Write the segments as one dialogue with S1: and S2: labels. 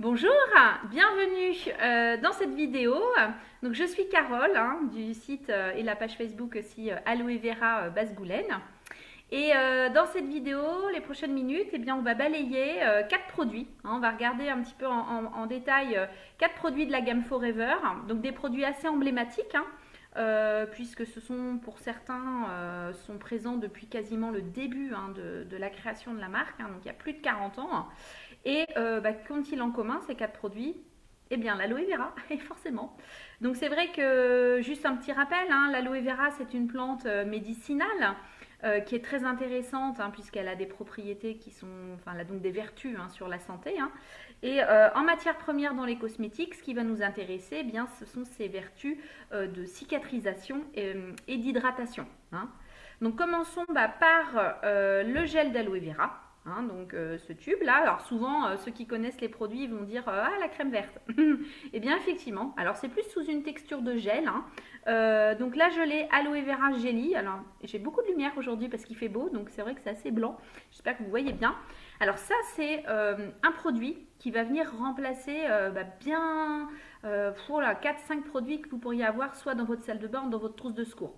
S1: Bonjour, bienvenue dans cette vidéo. Donc je suis Carole du site et la page Facebook aussi Aloe Vera Basse-Goulaine. Et dans cette vidéo, les prochaines minutes, eh bien, on va balayer 4 produits. On va regarder un petit peu en détail 4 produits de la gamme Forever. Donc des produits assez emblématiques, puisque ce sont pour certains sont présents depuis quasiment le début de la création de la marque, donc il y a plus de 40 ans. Et qu'ont-ils en commun ces 4 produits? Eh bien, l'aloe vera, et forcément. Donc c'est vrai que, juste un petit rappel, l'aloe vera c'est une plante médicinale qui est très intéressante puisqu'elle a des propriétés qui sont, enfin elle a donc des vertus sur la santé. Et en matière première dans les cosmétiques, ce qui va nous intéresser, eh bien, ce sont ses vertus de cicatrisation et d'hydratation. Donc commençons par le gel d'aloe vera. Donc ce tube là, alors souvent ceux qui connaissent les produits vont dire ah la crème verte. Et bien effectivement, alors c'est plus sous une texture de gel. Donc là je l'ai aloe vera jelly. Alors j'ai beaucoup de lumière aujourd'hui parce qu'il fait beau, donc c'est vrai que c'est assez blanc. J'espère que vous voyez bien. Alors ça c'est un produit qui va venir remplacer bien voilà, 4-5 produits que vous pourriez avoir soit dans votre salle de bain ou dans votre trousse de secours.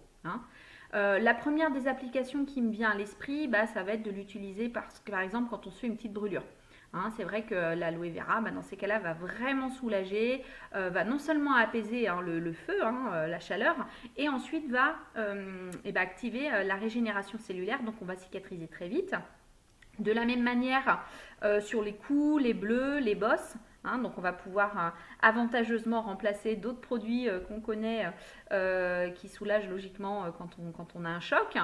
S1: La première des applications qui me vient à l'esprit, ça va être de l'utiliser parce que, par exemple, quand on se fait une petite brûlure. C'est vrai que l'aloe vera, dans ces cas-là, va vraiment soulager, va non seulement apaiser le feu, la chaleur, et ensuite va activer la régénération cellulaire, donc on va cicatriser très vite. De la même manière, sur les coups, les bleus, les bosses, donc on va pouvoir avantageusement remplacer d'autres produits qu'on connaît qui soulagent logiquement quand on a un choc.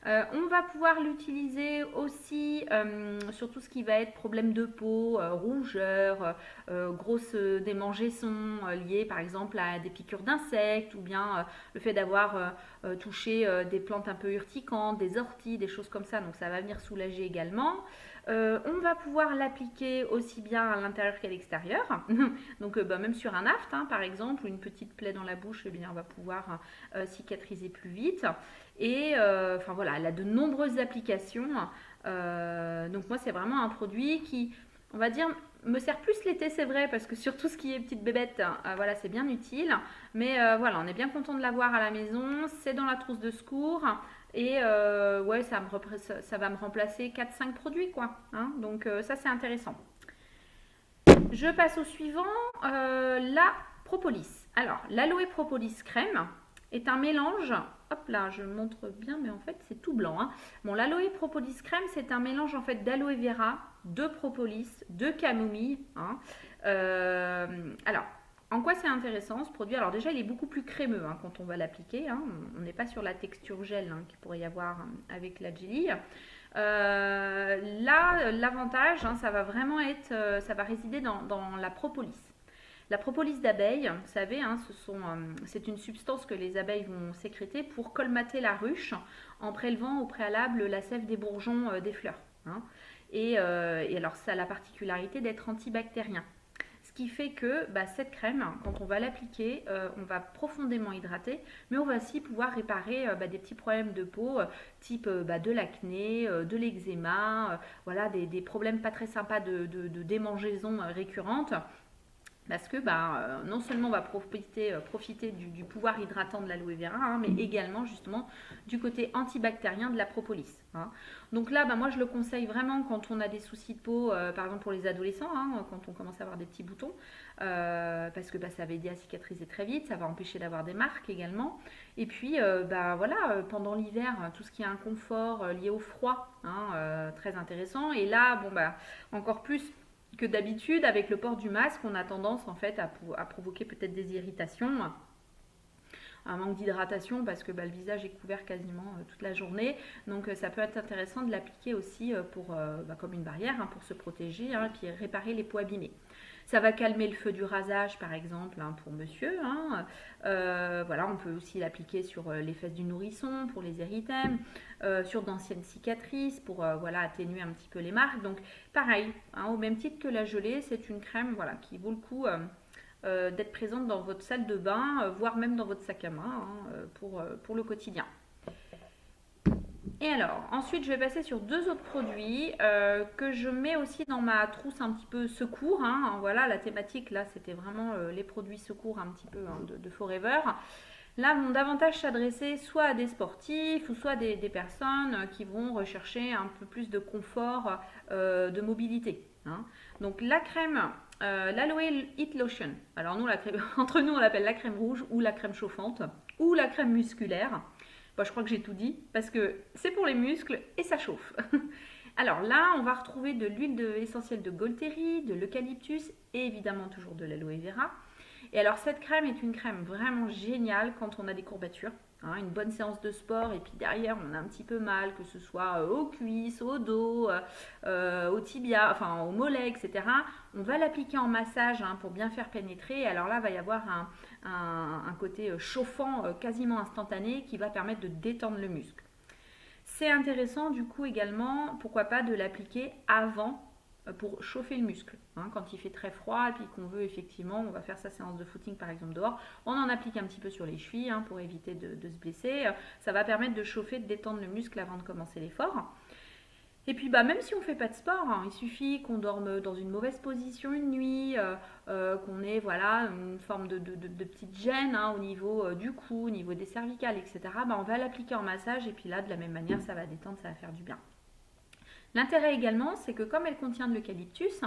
S1: On va pouvoir l'utiliser aussi sur tout ce qui va être problème de peau, rougeur, grosses démangeaisons liées par exemple à des piqûres d'insectes ou bien le fait d'avoir touché des plantes un peu urticantes, des orties, des choses comme ça. Donc ça va venir soulager également. On va pouvoir l'appliquer aussi bien à l'intérieur qu'à l'extérieur. Donc même sur un aft par exemple, ou une petite plaie dans la bouche, eh bien, on va pouvoir cicatriser plus vite. Et enfin voilà, elle a de nombreuses applications. Donc moi c'est vraiment un produit qui, on va dire, me sert plus l'été, c'est vrai, parce que sur tout ce qui est petite bébête, voilà, c'est bien utile. Mais voilà, on est bien content de l'avoir à la maison. C'est dans la trousse de secours. Et ouais, ça va me remplacer 4-5 produits, quoi. Donc ça, c'est intéressant. Je passe au suivant, la propolis. Alors, l'aloe propolis crème est un mélange. Hop là, je montre bien, mais en fait, c'est tout blanc. Bon, l'aloe propolis crème, c'est un mélange en fait d'aloe vera, de propolis, de camomille. Alors, en quoi c'est intéressant ce produit? Alors déjà, il est beaucoup plus crémeux quand on va l'appliquer. On n'est pas sur la texture gel qu'il pourrait y avoir avec la jelly. Là, l'avantage, ça va vraiment être, ça va résider dans la propolis. La propolis d'abeille, vous savez, c'est une substance que les abeilles vont sécréter pour colmater la ruche en prélevant au préalable la sève des bourgeons des fleurs. Et alors, ça a la particularité d'être antibactérien. Ce qui fait que cette crème, quand on va l'appliquer, on va profondément hydrater, mais on va aussi pouvoir réparer des petits problèmes de peau, type de l'acné, de l'eczéma, voilà, des problèmes pas très sympas de démangeaisons récurrentes. Parce que non seulement on va profiter du pouvoir hydratant de l'aloe vera, mais également justement du côté antibactérien de la propolis. Donc là, moi je le conseille vraiment quand on a des soucis de peau, par exemple pour les adolescents, quand on commence à avoir des petits boutons, parce que ça va aider à cicatriser très vite, ça va empêcher d'avoir des marques également. Et puis voilà, pendant l'hiver, tout ce qui est inconfort lié au froid, très intéressant. Et là, encore plus que d'habitude, avec le port du masque, on a tendance en fait à provoquer peut-être des irritations, un manque d'hydratation parce que le visage est couvert quasiment toute la journée. Donc ça peut être intéressant de l'appliquer aussi comme une barrière pour se protéger et puis réparer les peaux abîmées. Ça va calmer le feu du rasage, par exemple, pour monsieur. Voilà, on peut aussi l'appliquer sur les fesses du nourrisson pour les érythèmes, sur d'anciennes cicatrices pour atténuer un petit peu les marques. Donc, pareil, au même titre que la gelée, c'est une crème qui vaut le coup d'être présente dans votre salle de bain, voire même dans votre sac à main pour le quotidien. Et alors, ensuite, je vais passer sur deux autres produits que je mets aussi dans ma trousse un petit peu secours, hein. Voilà, la thématique là, c'était vraiment les produits secours un petit peu hein, de Forever. Là, vont davantage s'adresser soit à des sportifs ou soit des personnes qui vont rechercher un peu plus de confort de mobilité, hein. Donc la crème, l'Aloe Heat Lotion. Alors nous, la crème, entre nous, on l'appelle la crème rouge ou la crème chauffante ou la crème musculaire. Bon, je crois que j'ai tout dit parce que c'est pour les muscles et ça chauffe. Alors là, on va retrouver de l'huile essentielle de Golteri, de l'eucalyptus et évidemment toujours de l'aloe vera. Et alors cette crème est une crème vraiment géniale quand on a des courbatures, hein, une bonne séance de sport et puis derrière on a un petit peu mal, que ce soit aux cuisses, au dos, au tibia, enfin au mollet, etc. On va l'appliquer en massage hein, pour bien faire pénétrer. Alors là, il va y avoir un côté chauffant quasiment instantané qui va permettre de détendre le muscle. C'est intéressant du coup également, pourquoi pas, de l'appliquer avant pour chauffer le muscle. Hein, quand il fait très froid et puis qu'on veut effectivement, on va faire sa séance de footing par exemple dehors, on en applique un petit peu sur les chevilles hein, pour éviter de se blesser. Ça va permettre de chauffer, de détendre le muscle avant de commencer l'effort. Et puis bah, même si on ne fait pas de sport, hein, il suffit qu'on dorme dans une mauvaise position une nuit, qu'on ait voilà, une forme de petite gêne hein, au niveau du cou, au niveau des cervicales, etc. Bah, on va l'appliquer en massage et puis là de la même manière ça va détendre, ça va faire du bien. L'intérêt également, c'est que comme elle contient de l'eucalyptus,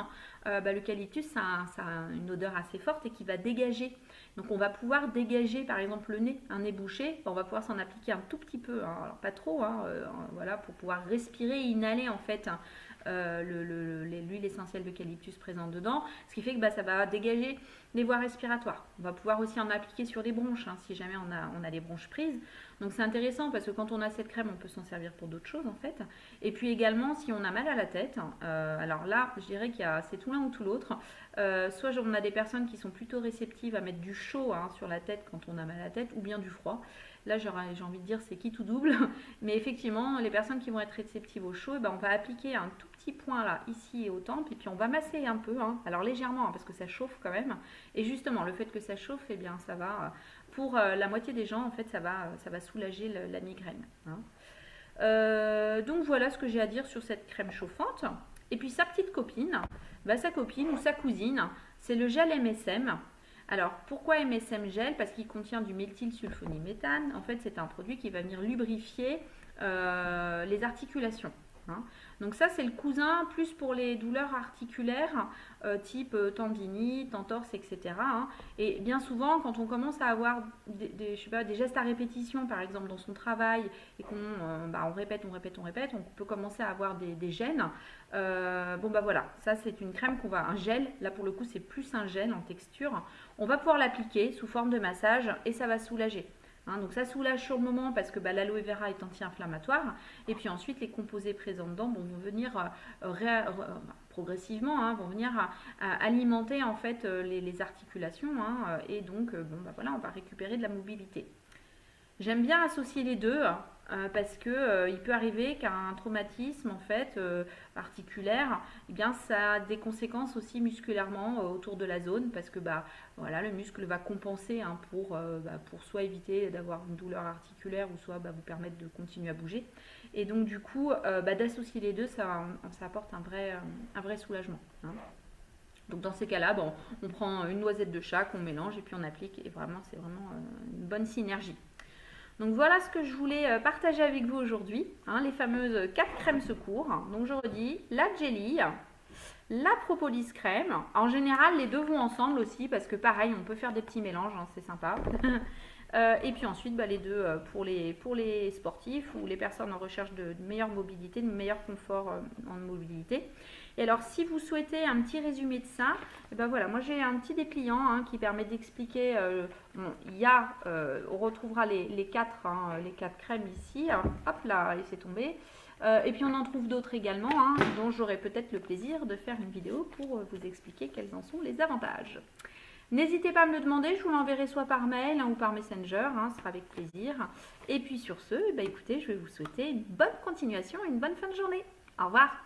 S1: l'eucalyptus ça a une odeur assez forte et qui va dégager. Donc on va pouvoir dégager par exemple le nez, un nez bouché, on va pouvoir s'en appliquer un tout petit peu, hein, alors pas trop, hein, voilà, pour pouvoir respirer et inhaler en fait l'huile essentielle d'eucalyptus présente dedans, ce qui fait que ça va dégager les voies respiratoires. On va pouvoir aussi en appliquer sur les bronches, hein, si jamais on a les bronches prises. Donc c'est intéressant parce que quand on a cette crème, on peut s'en servir pour d'autres choses en fait. Et puis également, si on a mal à la tête, alors là, je dirais c'est tout l'un ou tout l'autre. Soit on a des personnes qui sont plutôt réceptives à mettre du chaud hein, sur la tête quand on a mal à la tête, ou bien du froid. Là, j'ai envie de dire c'est qui tout double. Mais effectivement, les personnes qui vont être réceptives au chaud, on va appliquer un tout petit point là, ici et au temple, et puis on va masser un peu, hein, alors légèrement, hein, parce que ça chauffe quand même. Et justement, le fait que ça chauffe, eh bien, ça va, pour la moitié des gens, en fait, ça va soulager la migraine. Hein. Donc voilà ce que j'ai à dire sur cette crème chauffante. Et puis sa petite copine, sa copine ou sa cousine, c'est le gel MSM. Alors pourquoi MSM gel? Parce qu'il contient du méthylsulfoniméthane. En fait, c'est un produit qui va venir lubrifier les articulations. Hein. Donc ça, c'est le cousin plus pour les douleurs articulaires, type tendinite, entorse, etc. Hein. Et bien souvent, quand on commence à avoir des gestes à répétition, par exemple dans son travail, et qu'on on répète, on peut commencer à avoir des gènes. Voilà, ça c'est une crème un gel, là pour le coup c'est plus un gel en texture. On va pouvoir l'appliquer sous forme de massage et ça va soulager. Hein, donc ça soulage sur le moment parce que l'aloe vera est anti-inflammatoire et puis ensuite les composés présents dedans vont venir progressivement vont venir alimenter en fait les articulations hein, et donc voilà, on va récupérer de la mobilité. J'aime bien associer les deux parce que il peut arriver qu'un traumatisme en fait articulaire, eh bien ça a des conséquences aussi musculairement autour de la zone parce que voilà, le muscle va compenser hein, pour soit éviter d'avoir une douleur articulaire ou soit vous permettre de continuer à bouger. Et donc du coup d'associer les deux, ça apporte un vrai soulagement. Hein. Donc dans ces cas-là, on prend une noisette de chaque, on mélange et puis on applique et c'est vraiment une bonne synergie. Donc voilà ce que je voulais partager avec vous aujourd'hui, hein, les fameuses 4 crèmes secours. Donc je redis, la jelly, la propolis crème. En général, les deux vont ensemble aussi parce que pareil, on peut faire des petits mélanges, hein, c'est sympa. Et puis ensuite, les deux pour les sportifs ou les personnes en recherche de meilleure mobilité, de meilleur confort en mobilité. Et alors, si vous souhaitez un petit résumé de ça, voilà, moi j'ai un petit dépliant hein, qui permet d'expliquer. On retrouvera les 4 crèmes ici. Hop là, laissez tomber. Et puis on en trouve d'autres également, hein, dont j'aurai peut-être le plaisir de faire une vidéo pour vous expliquer quels en sont les avantages. N'hésitez pas à me le demander, je vous l'enverrai soit par mail hein, ou par Messenger, hein, ce sera avec plaisir. Et puis sur ce, écoutez, je vais vous souhaiter une bonne continuation et une bonne fin de journée. Au revoir.